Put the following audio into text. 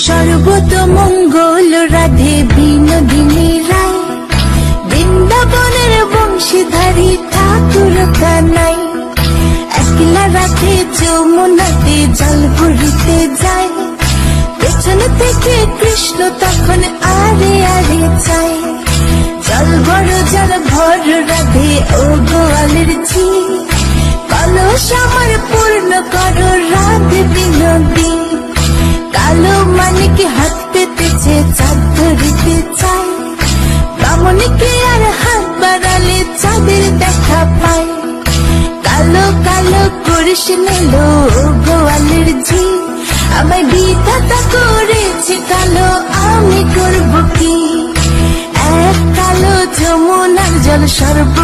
সর্বতমঙ্গল রাধে বিনোদিনী রায়, বৃন্দাবনের বংশীধারী ঠাকুর কানাই। একলা রাধে যমুনাতে জল ভরিতে যায়, পেছন থেকে কৃষ্ণ তখন আরে আরে চায়। জল ভর রাধে ও গোয়ালের ঝি, কলস আমার পূর্ণ করো রাধে বিনোদী। কালো মানিক হাত পেতেছে চাঁদ ধরিতে চায়, বামনিকে আর হাত বাড়ালে চাঁদের দেখা পায়। কালো কালো করিস নিলো গোয়ালের ঝি, আমায় বিধাতা করেছে কালো, আমি করব কি? এক কালো যমুনার জল সর্ব